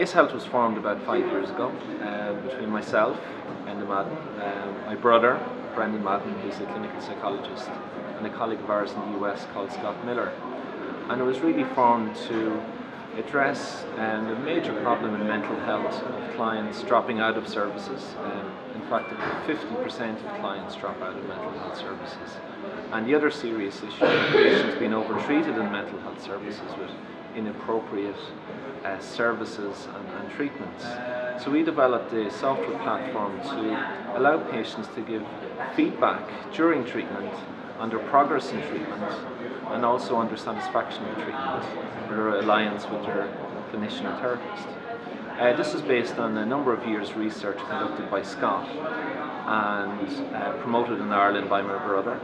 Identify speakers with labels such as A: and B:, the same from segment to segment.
A: Nice Health was formed about 5 years ago between myself, Enda Madden, my brother, Enda Madden, who's a clinical psychologist, and a colleague of ours in the US called Scott Miller. And it was really formed to address the major problem in mental health of clients dropping out of services. In fact, 50% of clients drop out of mental health services. And the other serious issue is patients being over-treated in mental health services with inappropriate services and treatments. So we developed a software platform to allow patients to give feedback during treatment, under progress in treatment, and also under satisfaction in treatment, or alliance with their clinician or therapist. This is based on a number of years' research conducted by Scott and promoted in Ireland by my brother.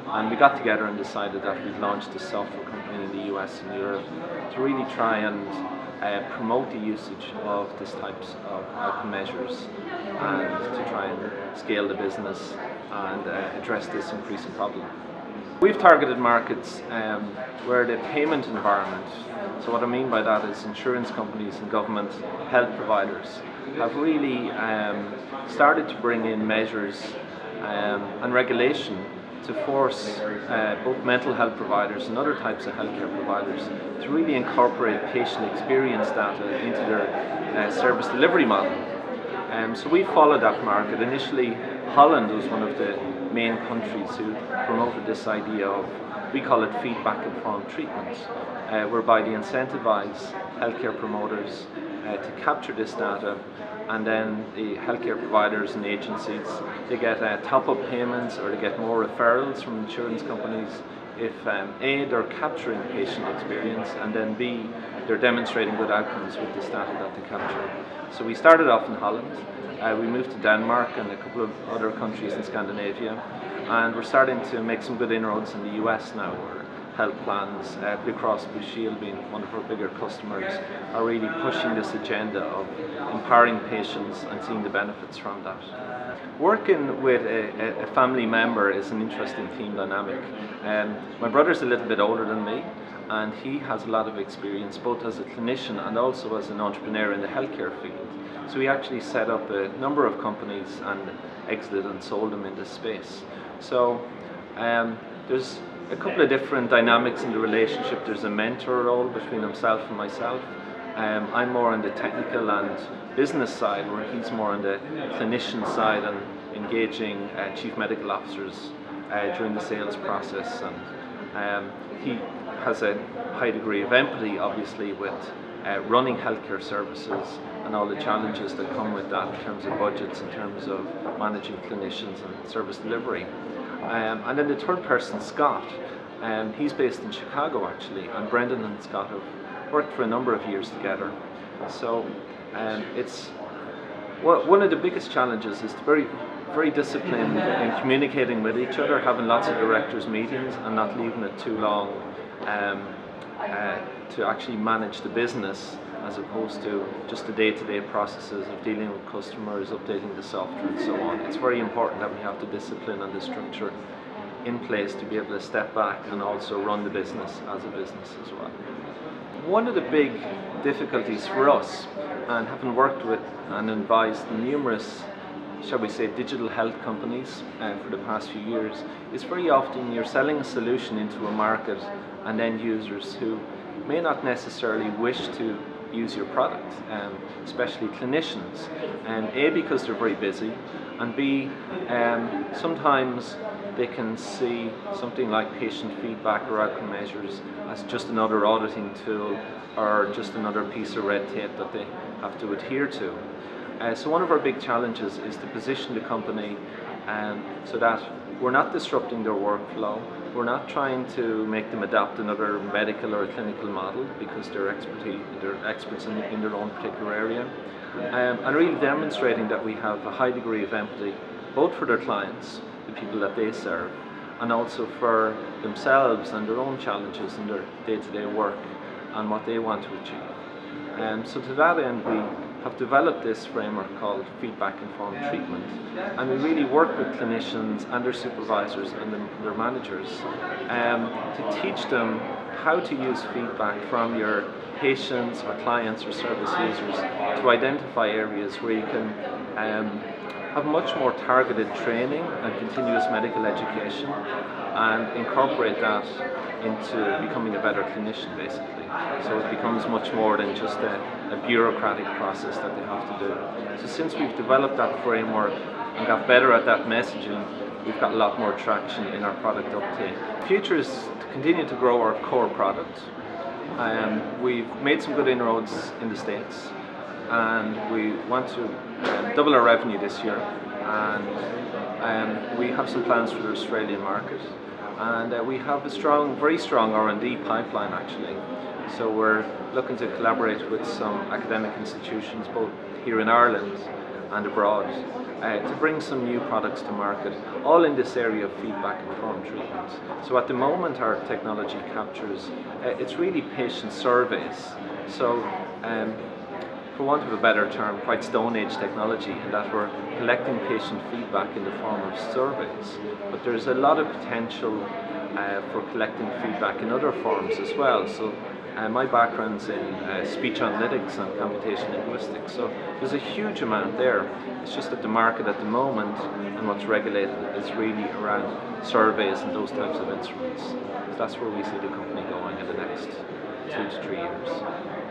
A: And we got together and decided that we'd launch this software company in the US and Europe to really try and promote the usage of these types of outcome measures and to try and scale the business and address this increasing problem. We've targeted markets where the payment environment, so what I mean by that is insurance companies and government health providers, have really started to bring in measures and regulation to force both mental health providers and other types of healthcare providers to really incorporate patient experience data into their service delivery model. So we followed that market. Initially, Holland was one of the main countries who promoted this idea of, we call it feedback-informed treatment, whereby they incentivize healthcare promoters to capture this data, and then the healthcare providers and agencies, they get top-up payments or they get more referrals from insurance companies if A, they're capturing patient experience, and then B, they're demonstrating good outcomes with this data that they capture. So we started off in Holland, we moved to Denmark and a couple of other countries in Scandinavia, and we're starting to make some good inroads in the US now, where health plans, Blue Cross Blue Shield being one of our bigger customers, are really pushing this agenda of empowering patients and seeing the benefits from that. Working with a family member is an interesting team dynamic. My brother's a little bit older than me, and he has a lot of experience both as a clinician and also as an entrepreneur in the healthcare field. So he actually set up a number of companies and exited and sold them in this space. So there's a couple of different dynamics in the relationship. There's a mentor role between himself and myself. I'm more on the technical and business side, where he's more on the clinician side and engaging chief medical officers during the sales process. And he has a high degree of empathy, obviously, with running healthcare services and all the challenges that come with that in terms of budgets, in terms of managing clinicians and service delivery. And then the third person, Scott, he's based in Chicago actually, and Brendan and Scott have worked for a number of years together. So it's one of the biggest challenges is to very disciplined in communicating with each other, having lots of directors meetings and not leaving it too long to actually manage the business, as opposed to just the day-to-day processes of dealing with customers, updating the software and so on. It's very important that we have the discipline and the structure in place to be able to step back and also run the business as a business as well. One of the big difficulties for us, and having worked with and advised numerous, shall we say, digital health companies for the past few years, is very often you're selling a solution into a market and end users who may not necessarily wish to use your product, especially clinicians, A, because they're very busy, and B, sometimes they can see something like patient feedback or outcome measures as just another auditing tool or just another piece of red tape that they have to adhere to. So one of our big challenges is to position the company so that we're not disrupting their workflow, we're not trying to make them adapt another medical or clinical model because they're experts in their own particular area, and really demonstrating that we have a high degree of empathy both for their clients, the people that they serve, and also for themselves and their own challenges in their day-to-day work and what they want to achieve. So to that end, we have developed this framework called feedback-informed treatment, and we really work with clinicians and their supervisors and their managers to teach them how to use feedback from your patients or clients or service users to identify areas where you can have much more targeted training and continuous medical education and incorporate that into becoming a better clinician, basically. So it becomes much more than just a bureaucratic process that they have to do. So since we've developed that framework and got better at that messaging, we've got a lot more traction in our product uptake. The future is to continue to grow our core product. We've made some good inroads in the States, and we want to double our revenue this year, and we have some plans for the Australian market, and we have a very strong R&D pipeline actually. So we're looking to collaborate with some academic institutions both here in Ireland and abroad to bring some new products to market, all in this area of feedback-informed treatment. So at the moment our technology captures, it's really patient surveys. So for want of a better term, quite Stone Age technology in that we're collecting patient feedback in the form of surveys. But there's a lot of potential for collecting feedback in other forms as well. So my background's in speech analytics and computation linguistics, so there's a huge amount there. It's just that the market at the moment and what's regulated is really around surveys and those types of instruments. So that's where we see the company going in the next 2 to 3 years.